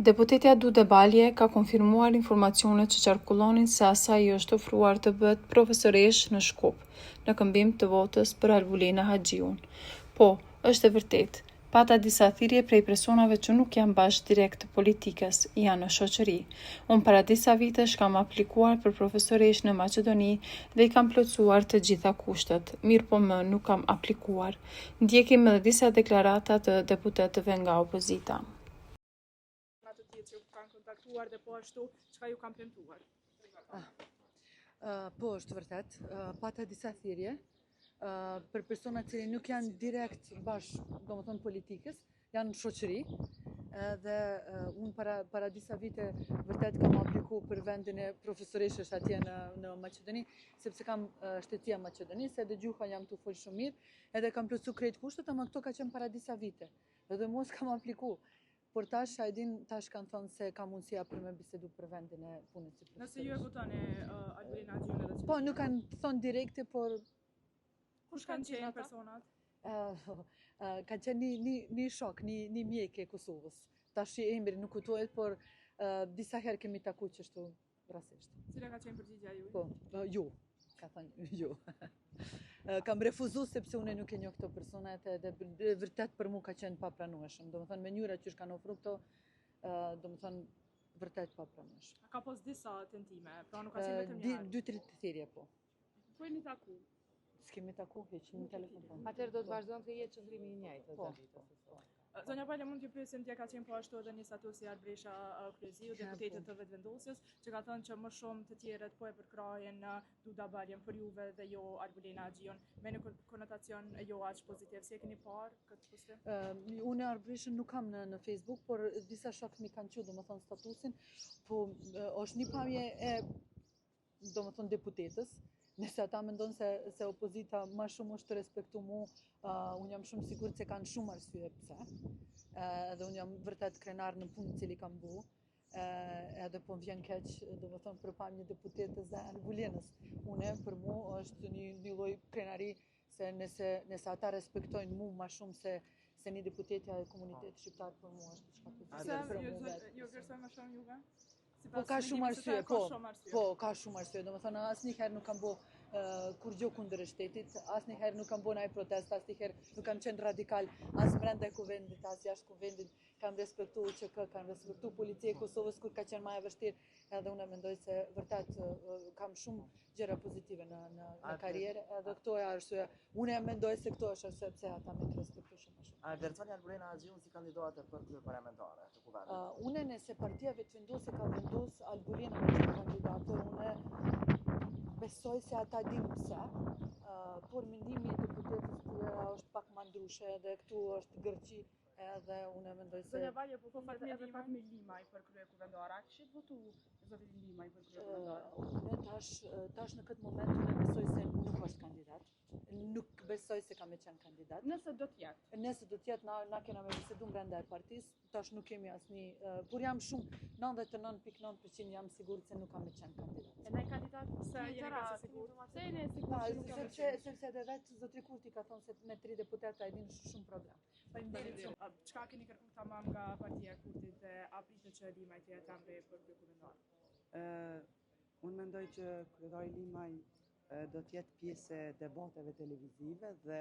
Deputetja Dude Balje ka konfirmuar informacionet që qarkullonin se asaj i është ofruar të bëhet profesoresh në Shkup, në këmbim të votës për Albulena Haxhiun. Po, është e vërtet, pata disa thirrje prej personave që nuk janë bashkë direkt të politikës, janë në shoqëri. Unë para disa vitesh kam aplikuar për profesoresh në Maqedoni dhe i kam plotësuar të gjitha kushtet, mirë po më nuk kam aplikuar. Ndjekim edhe disa deklarata të deputetëve nga opozita. Që ju kanë kontaktuar dhe po ashtu çka ju kanë premtuar. Po, është vërtet. Pata disa thirrje për persona që nuk janë direkt domethënë politikës, janë në shoqëri. Dhe unë para disa vite vërtet kam aplikuar për vendin e profesoreshës atje në Maqedoni, sepse kam shtetia Maqedonisë, edhe gjuha jam të fol shumë mirë, edhe kam plotësuar krejt kushtet, ama këto ka qenë para disa vite. Edhe mos kam aplikuar. Por tash kanë thënë se ka mundësia për me bisedu për vendin e punës si profesoresh. Nëse ju e votoni Albulena Haxhiun edhe Po, nuk kanë thënë direkte, por kush kanë qenë personat? Ka qenë një shok, një mjek e Kosovës. Tash emri nuk kujtohet, por disa herë kemi takuar çështu rastësisht. Cila ka qenë përgjigjja juaj? Po, jo. Ka thënë jo. Kam refuzuar sepse unë nuk e njoh këto persona edhe vërtet për mua ka qenë papranueshëm. Domethënë mënyra që kanë ofruar këto, domethënë vërtet papranueshëm. Ka pas disa tentime, pra nuk ka qenë vetëm një. 2-3 thirrje po. Po jeni taku. S'kemi taku hiç në telefon po. Atëherë do të vazhdon të jetë qëndrimi i njëjtë Po. Zonja Balje, mund t'ju pyesim, dje ka qenë po ashtu edhe një status si Arbresha Kryeziu, deputetët të vetëvendosjes, që ka thënë që më shumë të tjerët po e përkrajen Duda Baljen për juve dhe jo Albulena Haxhiun, me një konotacion jo aq pozitiv. Si e keni parë këtë postim? Unë Arbreshën nuk kam në Facebook, por disa shokë mi kanë thënë domethënë statusin, po është një pamje e domethënë deputetës. Nëse ata mendojnë se opozita më shumë është të respektu mu, unë jam shumë sigurt se kanë shumë arsye pse. Edhe unë jam vërtet krenar në punë cili kam bu. Edhe po më vjen keq, domethënë për pamje deputetës dhe Albulenës. Unë për mu është një lloj krenari se nëse ata respektojnë mu më shumë se një deputetja e komunitetit shqiptar, për mu është diçka Pse ju vlerësoj më shumë juve? Po ka shumë arsye, po ka shumë arsye. Domethënë asnjëherë nuk kam bo kur gjë kundër shtetit, asnjëherë nuk kam bo ndaj protest, asnjëherë nuk kam qenë radikal as brenda kuvendit, as jashtë kuvendit. Kam respektuar ÇK, kam respektuar policia e Kosovës kur ka qenë më e vështirë, edhe unë mendoj se vërtet kam shumë gjëra pozitive në karrierë, edhe këto e arsye. Unë mendoj se këto është arsye pse ata më respektojnë shumë. A vlerësoni Albulena Haxhiun si kandidate për kryeparlamentare të kuvendit? Unë nëse partia vetëvendosje ka vendosur Albulena me qenë kandidate, unë besoj se ata dinë pse, por mendimi i deputetës tjera është pak më ndryshe, edhe këtu është gërçi, edhe unë mendoj se... Zonja Balje, po edhe Fatmir Limaj për krye kuvendare, a kishit votu zotin Limaj për krye kuvendare? Unë tash në këtë moment unë besoj se nuk është kandidat. Nuk besoj se ka me qenë kandidat. Nëse do t'jetë? Nëse do t'jetë, na kena me bisedu brenda e partisë, tash nuk kemi asnjë, por jam shumë 99.9% jam sigurt se nuk ka me qenë kandidat. E ne kandidat se jeni kaq sigurt? Se jeni sigurt që nuk ka me qenë? Sepse edhe vetë zotri Kurti ka thonë se me 3 deputeta e din shumë problem. Faleminderit shumë. Çka keni kërkuar tamam nga partia e Kurtit dhe a pritet që Limaj të jetë ande për kryekuvendare? Unë mendoj që kryetari Limaj do të jetë pjesë e debateve televizive dhe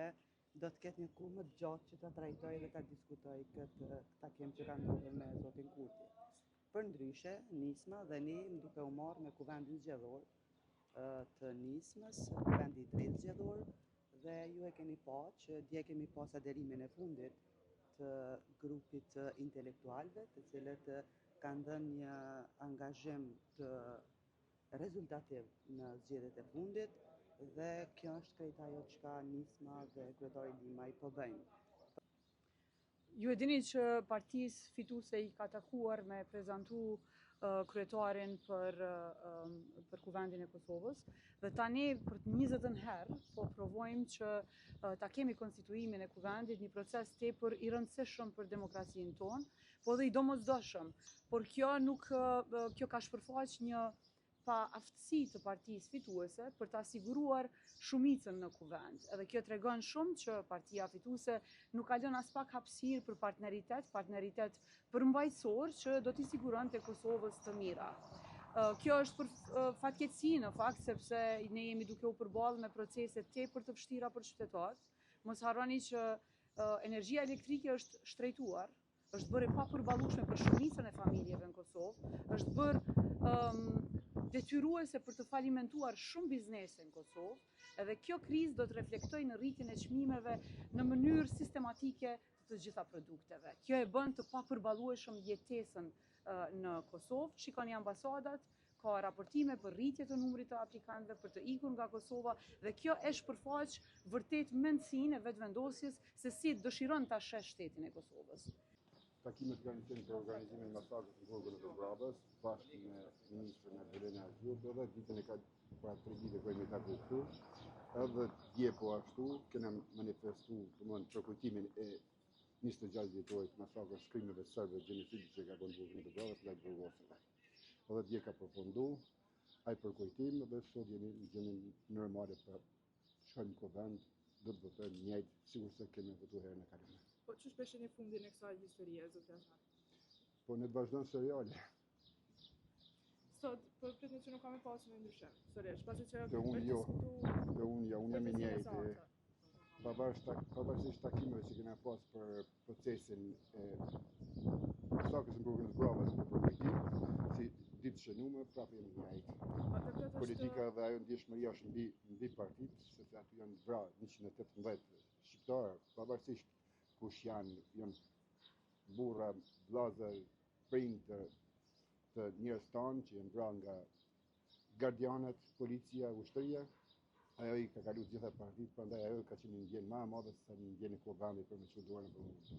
do të ketë një kohë më të gjatë që ta trajtoj dhe ta diskutoj këtë takim që ka ndodhur me zotin Kurti. Përndryshe, Nisma dhe ne më duke u marrë me kuvendin zgjedhor të Nismës, kuvendi i tretë zgjedhor, dhe ju e keni pa që dje kemi pas aderimin e fundit të grupit të intelektualëve, të cilët kanë dhënë një angazhim të rezultativ në zgjedhjet e fundit dhe kjo është krejt ajo çka Nisma dhe kryetari Limaj po bëjnë. Ju e dini që partisë fituese i ka takuar me prezantu kryetarin për kuvendin e Kosovës dhe tani për 20 herë po provojmë që ta kemi konstituimin e kuvendit, një proces tepër i rëndësishëm për demokracinë tonë, po dhe i domosdoshëm. Por kjo ka shpërfaq një pa aftësi të partisë fituese për ta siguruar shumicën në kuvend. Edhe kjo tregon shumë që partia fituese nuk ka lënë as pak hapësirë për partneritet përmbajtësor që do t'i siguronte Kosovës të mira. Kjo është për fatkeqësi në fakt, sepse ne jemi duke u përballë me procese tepër të vështira për qytetarët. Mos harroni që energjia elektrike është shtrejtuar, është bërë e papërballueshme për shumicën e familjeve në Kosovë, është bërë detyruese për të falimentuar shumë biznese në Kosovë, edhe kjo krizë do të reflektojë në rritjen e çmimeve në mënyrë sistematike të gjitha produkteve. Kjo e bën të papërballueshëm jetesën në Kosovë. Shikoni ambasadat, ka raportime për rritje të numrit të aplikantëve për të ikur nga Kosova dhe kjo e shpërfaq vërtet mendësinë e vetëvendosjes se si dëshiron ta shesh shtetin e Kosovës. Takimet kanë qenë për organizimin e masakrit në Burgun e Dubravës, bashkë me ministrin Arbulena Haxhiut, edhe ditën e para 3 ditë kemi taku këtu, edhe dje po ashtu kena manifestu për kujtimin e 26 vjetorit masakrës krimeve serbe gjenocidit që ka bënë Burgun e Dubravës ndaj burgosëve. Edhe dje ka përfundu, ai për kujtim dhe sot jemi në gjendje normale për shkojmë kuvend, do të votojmë njëjtë, sikur se kemi votuar herën e kaluar. Po çu shpeshini fundin e kësaj historie, zotëra? Po ne vazhdon seriale. Sot, për pritni që nuk kam e pasur në ndryshim, sërish, pasi që Dhe unë jo, unë jam i njëjtë. Pavarësisht takimeve që kena pas për procesin e masakrës në Burgun e Dubravës për kujtim, si ditë shënume, prapë jemi i njëjtë. Politika dhe ajo ndjeshmëria është mbi partitë, sepse aty janë vrarë 118 shqiptarë, pavarësisht kush janë burra, vllazër, prindër të njerëz tanë që janë vrarë nga gardianët, policia, ushtria. Ajo i ka kalu gjitha partitë, prandaj ajo ka qenë një ndjenjë më e madhe se një ndjenjë e kuvendit për me çuar në përmundje.